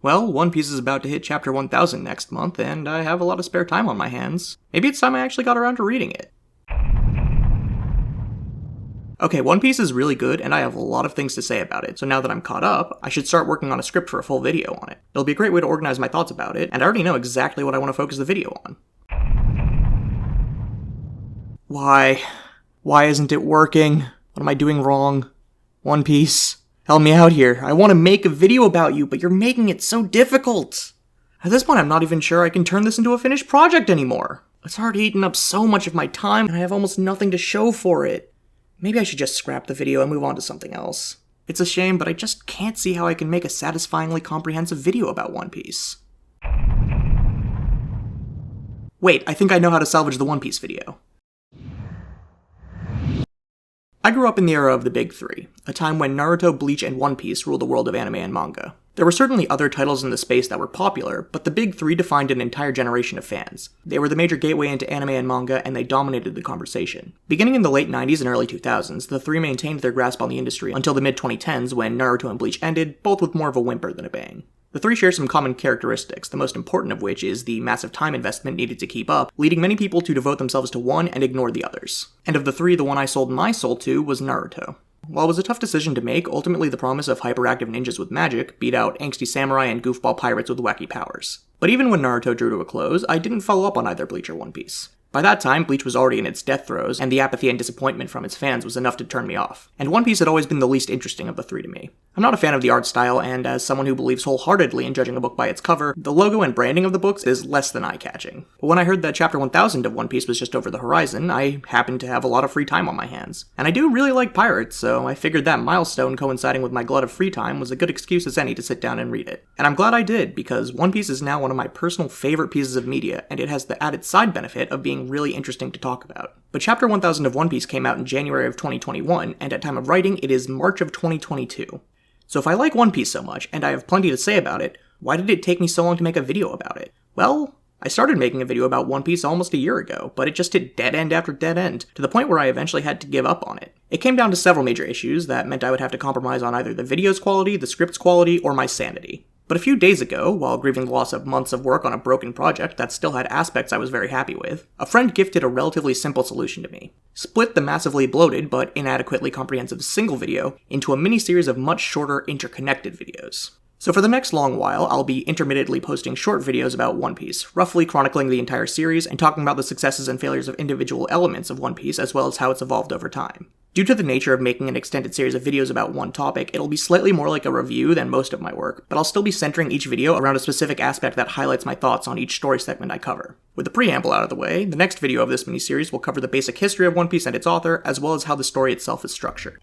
Well, One Piece is about to hit chapter 1000 next month, and I have a lot of spare time on my hands. Maybe it's time I actually got around to reading it. Okay, One Piece is really good, and I have a lot of things to say about it, so now that I'm caught up, I should start working on a script for a full video on it. It'll be a great way to organize my thoughts about it, and I already know exactly what I want to focus the video on. Why? Why isn't it working? What am I doing wrong? One Piece, help me out here. I want to make a video about you, but you're making it so difficult. At this point, I'm not even sure I can turn this into a finished project anymore. It's already eaten up so much of my time, and I have almost nothing to show for it. Maybe I should just scrap the video and move on to something else. It's a shame, but I just can't see how I can make a satisfyingly comprehensive video about One Piece. Wait, I think I know how to salvage the One Piece video. I grew up in the era of the Big Three, a time when Naruto, Bleach, and One Piece ruled the world of anime and manga. There were certainly other titles in the space that were popular, but the Big Three defined an entire generation of fans. They were the major gateway into anime and manga, and they dominated the conversation. Beginning in the late 90s and early 2000s, the three maintained their grasp on the industry until the mid-2010s when Naruto and Bleach ended, both with more of a whimper than a bang. The three share some common characteristics, the most important of which is the massive time investment needed to keep up, leading many people to devote themselves to one and ignore the others. And of the three, the one I sold my soul to was Naruto. While it was a tough decision to make, ultimately the promise of hyperactive ninjas with magic beat out angsty samurai and goofball pirates with wacky powers. But even when Naruto drew to a close, I didn't follow up on either Bleach or One Piece. By that time, Bleach was already in its death throes, and the apathy and disappointment from its fans was enough to turn me off. And One Piece had always been the least interesting of the three to me. I'm not a fan of the art style, and as someone who believes wholeheartedly in judging a book by its cover, the logo and branding of the books is less than eye-catching. But when I heard that chapter 1000 of One Piece was just over the horizon, I happened to have a lot of free time on my hands. And I do really like pirates, so I figured that milestone coinciding with my glut of free time was a good excuse as any to sit down and read it. And I'm glad I did, because One Piece is now one of my personal favorite pieces of media, and it has the added side benefit of being really interesting to talk about. But chapter 1000 of One Piece came out in January of 2021, and at time of writing, it is March of 2022. So if I like One Piece so much, and I have plenty to say about it, why did it take me so long to make a video about it? Well, I started making a video about One Piece almost a year ago, but it just hit dead end after dead end, to the point where I eventually had to give up on it. It came down to several major issues that meant I would have to compromise on either the video's quality, the script's quality, or my sanity. But a few days ago, while grieving the loss of months of work on a broken project that still had aspects I was very happy with, a friend gifted a relatively simple solution to me. Split the massively bloated but inadequately comprehensive single video into a mini-series of much shorter interconnected videos. So for the next long while, I'll be intermittently posting short videos about One Piece, roughly chronicling the entire series and talking about the successes and failures of individual elements of One Piece as well as how it's evolved over time. Due to the nature of making an extended series of videos about one topic, it'll be slightly more like a review than most of my work, but I'll still be centering each video around a specific aspect that highlights my thoughts on each story segment I cover. With the preamble out of the way, the next video of this miniseries will cover the basic history of One Piece and its author, as well as how the story itself is structured.